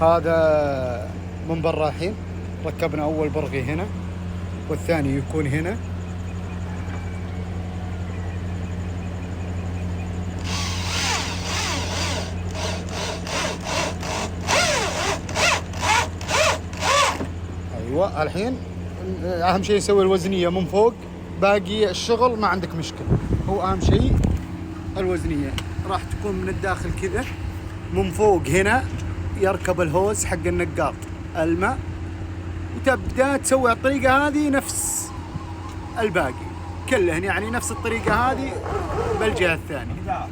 هذا من برا الحين. ركبنا اول برغي هنا والثاني يكون هنا. ايوه الحين اهم شيء نسوي الوزنيه من فوق، باقي الشغل ما عندك مشكله. هو اهم شيء الوزنيه. راح تكون من الداخل كذا، من فوق هنا يركب الهوز حق النقاط الماء، وتبدا تسوي الطريقه هذه نفس الباقي كلهن، يعني نفس الطريقه هذه بالجهه الثانيه.